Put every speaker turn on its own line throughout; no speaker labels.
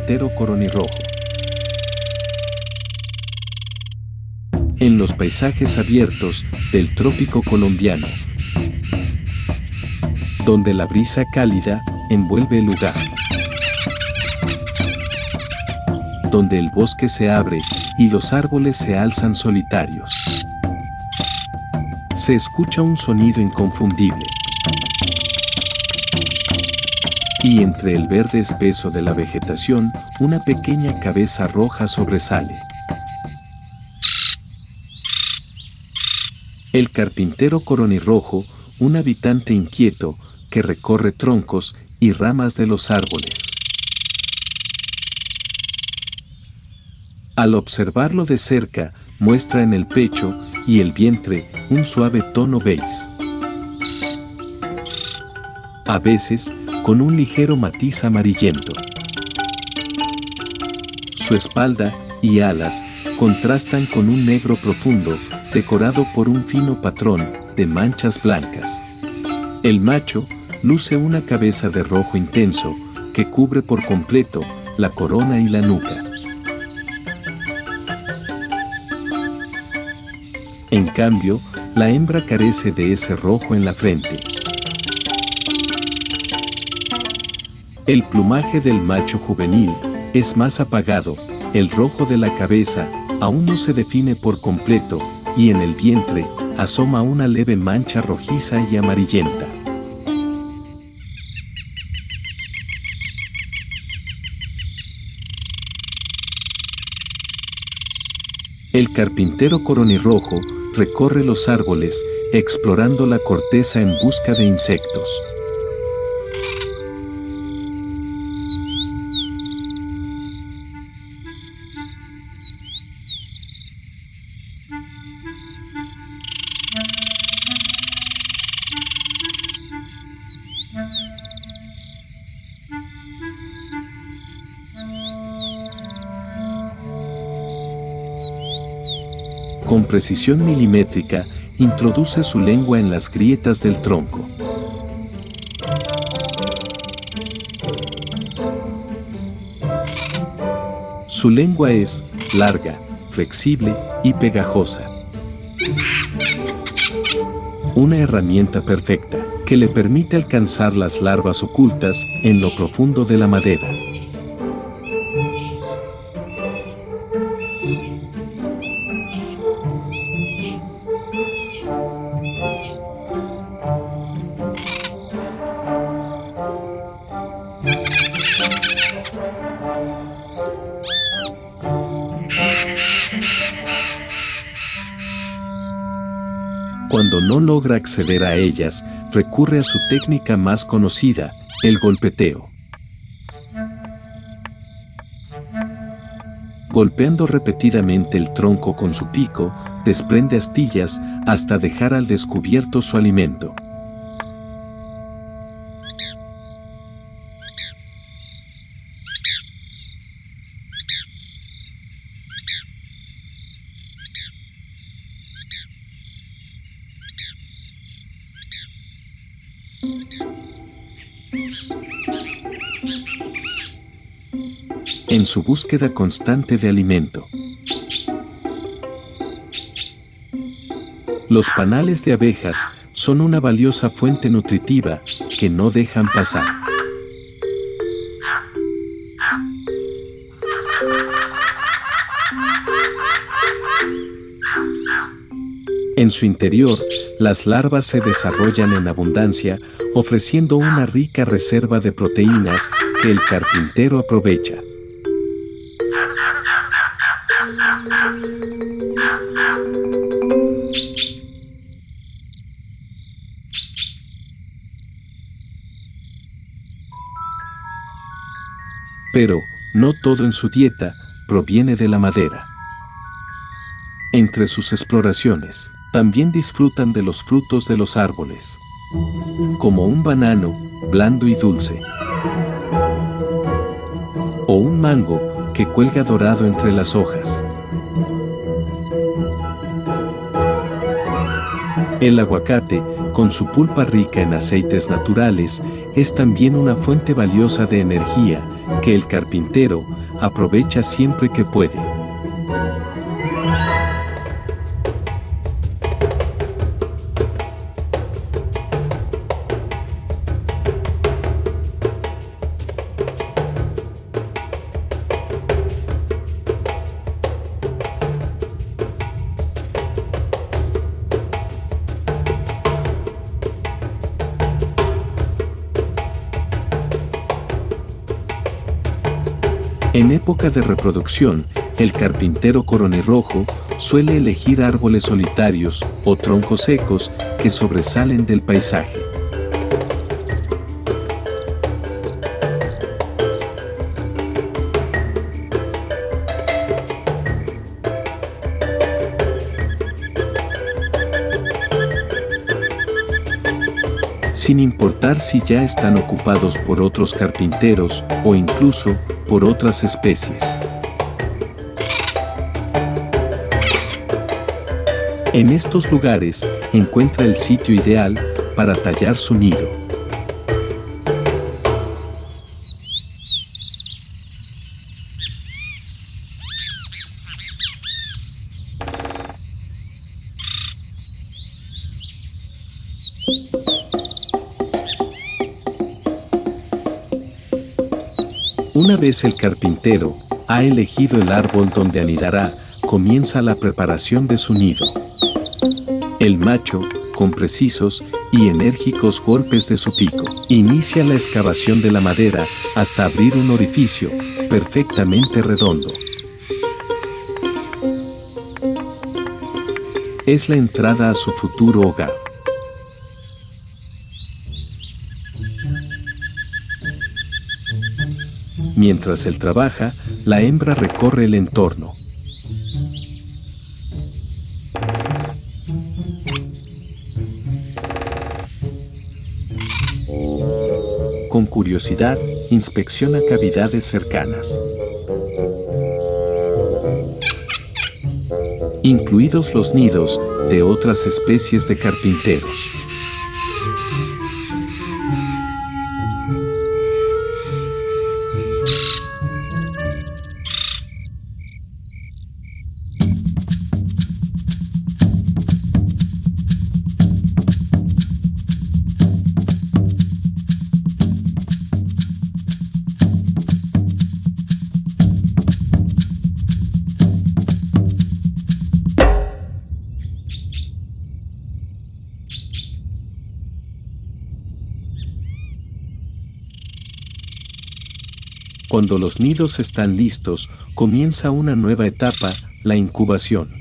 carpintero coronirrojo. En los paisajes abiertos del trópico colombiano, donde la brisa cálida envuelve el lugar, donde el bosque se abre y los árboles se alzan solitarios, se escucha un sonido inconfundible. Y entre el verde espeso de la vegetación, una pequeña cabeza roja sobresale. El carpintero coronirrojo, un habitante inquieto que recorre troncos y ramas de los árboles. Al observarlo de cerca, muestra en el pecho y el vientre un suave tono beige. A veces, con un ligero matiz amarillento. Su espalda y alas contrastan con un negro profundo, decorado por un fino patrón de manchas blancas. El macho luce una cabeza de rojo intenso que cubre por completo la corona y la nuca. En cambio, la hembra carece de ese rojo en la frente. El plumaje del macho juvenil es más apagado, el rojo de la cabeza aún no se define por completo y en el vientre asoma una leve mancha rojiza y amarillenta. El carpintero coronirrojo recorre los árboles, explorando la corteza en busca de insectos. Con precisión milimétrica, introduce su lengua en las grietas del tronco. Su lengua es larga, flexible y pegajosa. Una herramienta perfecta que le permite alcanzar las larvas ocultas en lo profundo de la madera. Cuando no logra acceder a ellas, recurre a su técnica más conocida, el golpeteo. Golpeando repetidamente el tronco con su pico, desprende astillas hasta dejar al descubierto su alimento. En su búsqueda constante de alimento. Los panales de abejas son una valiosa fuente nutritiva que no dejan pasar. En su interior, las larvas se desarrollan en abundancia, ofreciendo una rica reserva de proteínas que el carpintero aprovecha. Pero, no todo en su dieta proviene de la madera. Entre sus exploraciones, también disfrutan de los frutos de los árboles, como un banano, blando y dulce, o un mango que cuelga dorado entre las hojas. El aguacate, con su pulpa rica en aceites naturales, es también una fuente valiosa de energía que el carpintero aprovecha siempre que puede. En época de reproducción, el carpintero coronirrojo suele elegir árboles solitarios o troncos secos que sobresalen del paisaje. Sin importar si ya están ocupados por otros carpinteros o incluso por otras especies. En estos lugares encuentra el sitio ideal para tallar su nido. Una vez el carpintero ha elegido el árbol donde anidará, comienza la preparación de su nido. El macho, con precisos y enérgicos golpes de su pico, inicia la excavación de la madera hasta abrir un orificio perfectamente redondo. Es la entrada a su futuro hogar. Mientras él trabaja, la hembra recorre el entorno. Con curiosidad, inspecciona cavidades cercanas, incluidos los nidos de otras especies de carpinteros. Cuando los nidos están listos, comienza una nueva etapa, la incubación.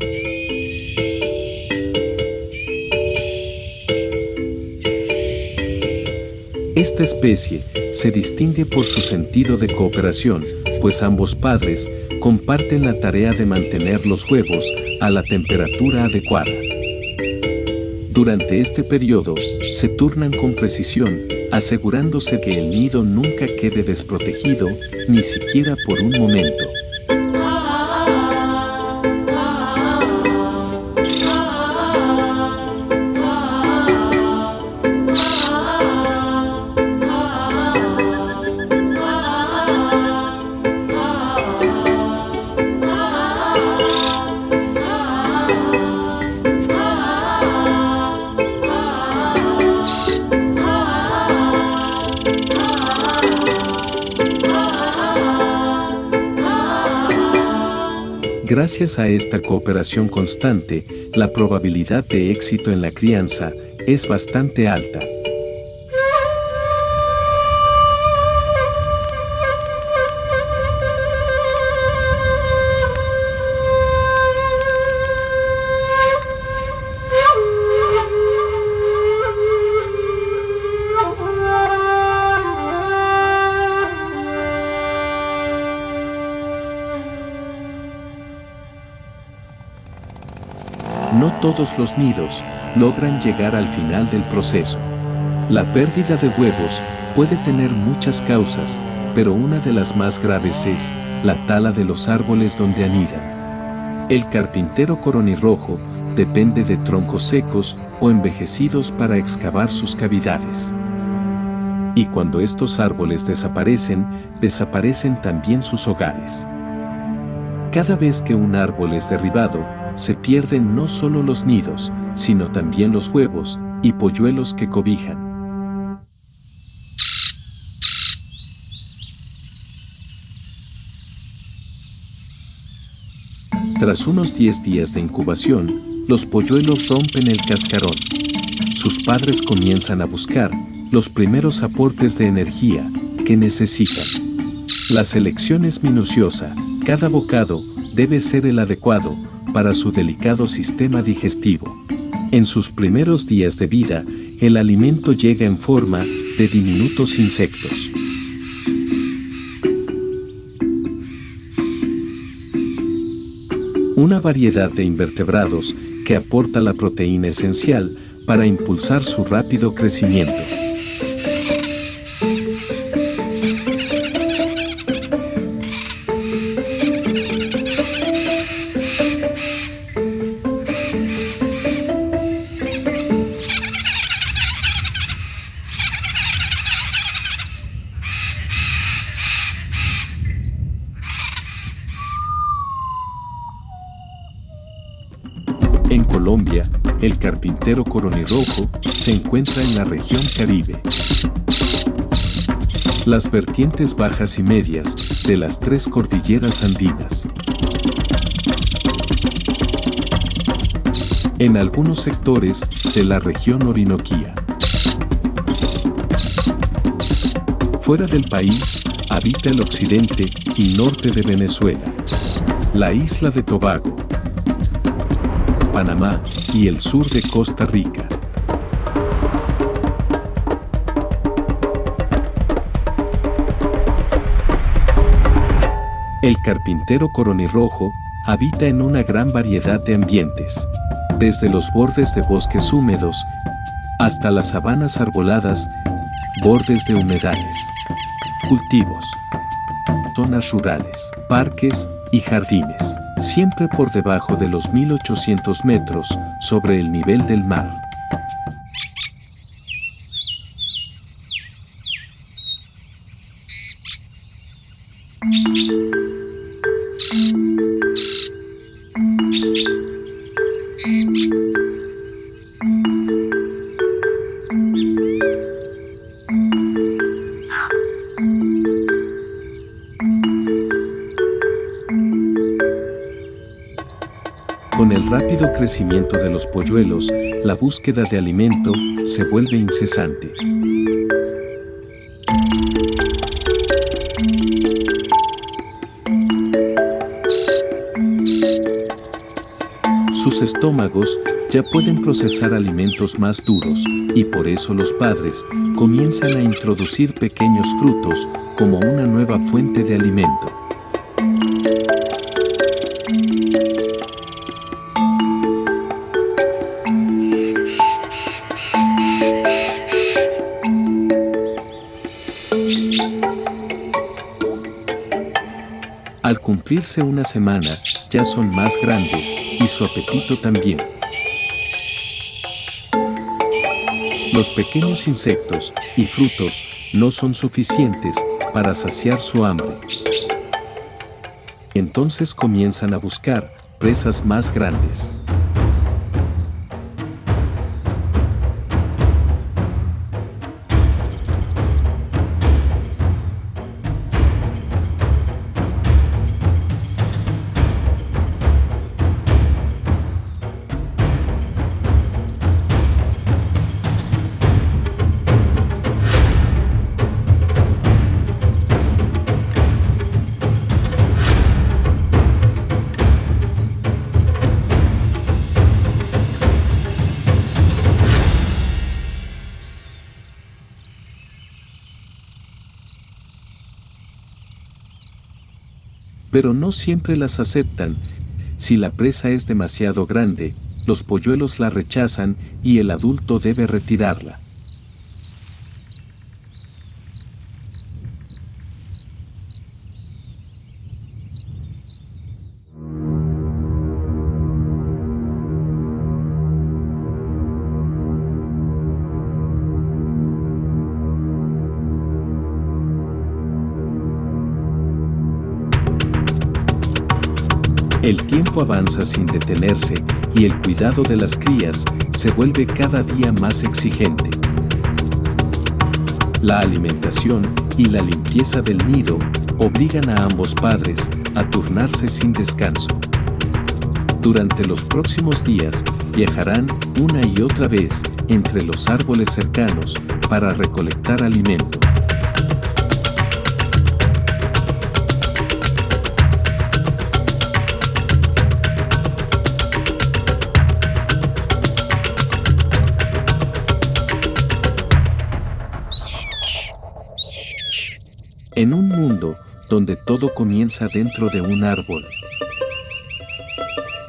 Esta especie se distingue por su sentido de cooperación, pues ambos padres comparten la tarea de mantener los huevos a la temperatura adecuada. Durante este periodo, se turnan con precisión, asegurándose que el nido nunca quede desprotegido, ni siquiera por un momento. Gracias a esta cooperación constante, la probabilidad de éxito en la crianza es bastante alta. No todos los nidos logran llegar al final del proceso. La pérdida de huevos puede tener muchas causas, pero una de las más graves es la tala de los árboles donde anidan. El carpintero coronirrojo depende de troncos secos o envejecidos para excavar sus cavidades. Y cuando estos árboles desaparecen, desaparecen también sus hogares. Cada vez que un árbol es derribado, se pierden no solo los nidos, sino también los huevos y polluelos que cobijan. Tras unos 10 días de incubación, los polluelos rompen el cascarón. Sus padres comienzan a buscar los primeros aportes de energía que necesitan. La selección es minuciosa, cada bocado debe ser el adecuado para su delicado sistema digestivo. En sus primeros días de vida, el alimento llega en forma de diminutos insectos. Una variedad de invertebrados que aporta la proteína esencial para impulsar su rápido crecimiento. En Colombia, el carpintero coronirrojo se encuentra en la región Caribe. Las vertientes bajas y medias de las 3 cordilleras andinas. En algunos sectores de la región Orinoquía. Fuera del país, habita el occidente y norte de Venezuela, la isla de Tobago, Panamá y el sur de Costa Rica. El carpintero coronirrojo habita en una gran variedad de ambientes, desde los bordes de bosques húmedos hasta las sabanas arboladas, bordes de humedales, cultivos, zonas rurales, parques y jardines, siempre por debajo de los 1800 metros sobre el nivel del mar. Con el rápido crecimiento de los polluelos, la búsqueda de alimento se vuelve incesante. Sus estómagos ya pueden procesar alimentos más duros, y por eso los padres comienzan a introducir pequeños frutos como una nueva fuente de alimento. Al cumplirse una semana, ya son más grandes y su apetito también. Los pequeños insectos y frutos no son suficientes para saciar su hambre. Entonces comienzan a buscar presas más grandes. Pero no siempre las aceptan. Si la presa es demasiado grande, los polluelos la rechazan y el adulto debe retirarla. El tiempo avanza sin detenerse y el cuidado de las crías se vuelve cada día más exigente. La alimentación y la limpieza del nido obligan a ambos padres a turnarse sin descanso. Durante los próximos días viajarán una y otra vez entre los árboles cercanos para recolectar alimento. En un mundo donde todo comienza dentro de un árbol,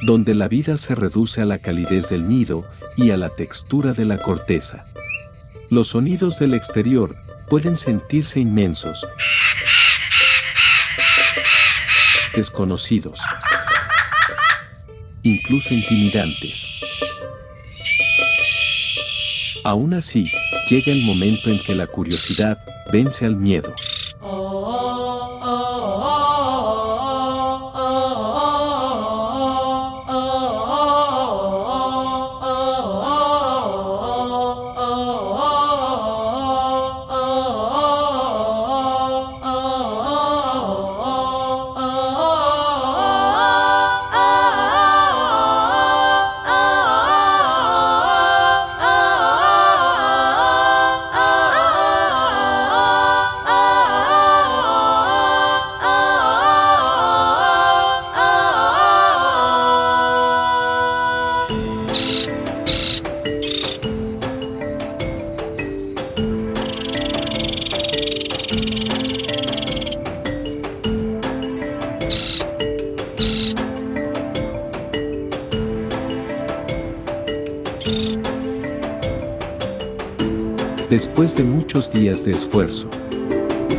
donde la vida se reduce a la calidez del nido y a la textura de la corteza, los sonidos del exterior pueden sentirse inmensos, desconocidos, incluso intimidantes. Aún así, llega el momento en que la curiosidad vence al miedo. Después de muchos días de esfuerzo,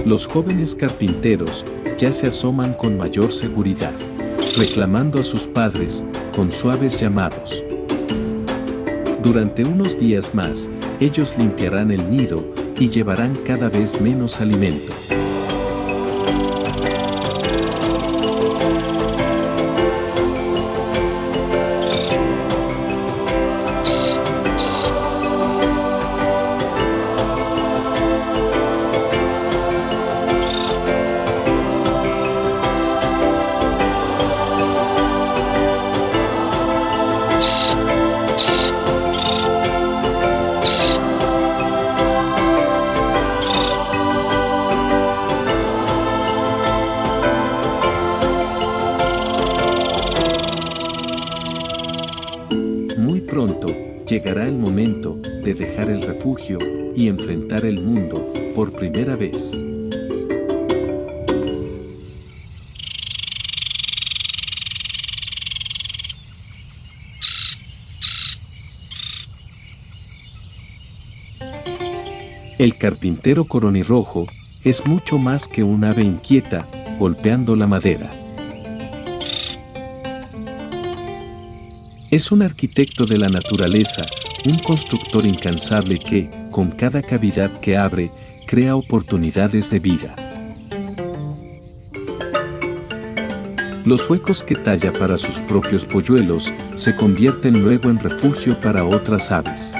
los jóvenes carpinteros ya se asoman con mayor seguridad, reclamando a sus padres con suaves llamados. Durante unos días más, ellos limpiarán el nido y llevarán cada vez menos alimento. Pronto llegará el momento de dejar el refugio y enfrentar el mundo por primera vez. El carpintero coronirrojo es mucho más que un ave inquieta golpeando la madera. Es un arquitecto de la naturaleza, un constructor incansable que, con cada cavidad que abre, crea oportunidades de vida. Los huecos que talla para sus propios polluelos se convierten luego en refugio para otras aves.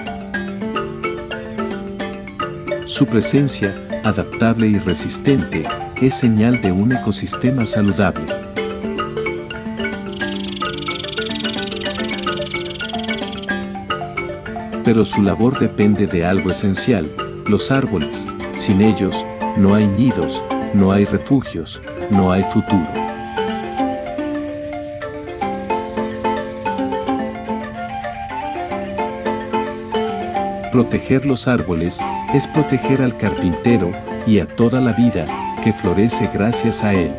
Su presencia, adaptable y resistente, es señal de un ecosistema saludable. Pero su labor depende de algo esencial, los árboles. Sin ellos, no hay nidos, no hay refugios, no hay futuro. Proteger los árboles es proteger al carpintero y a toda la vida que florece gracias a él.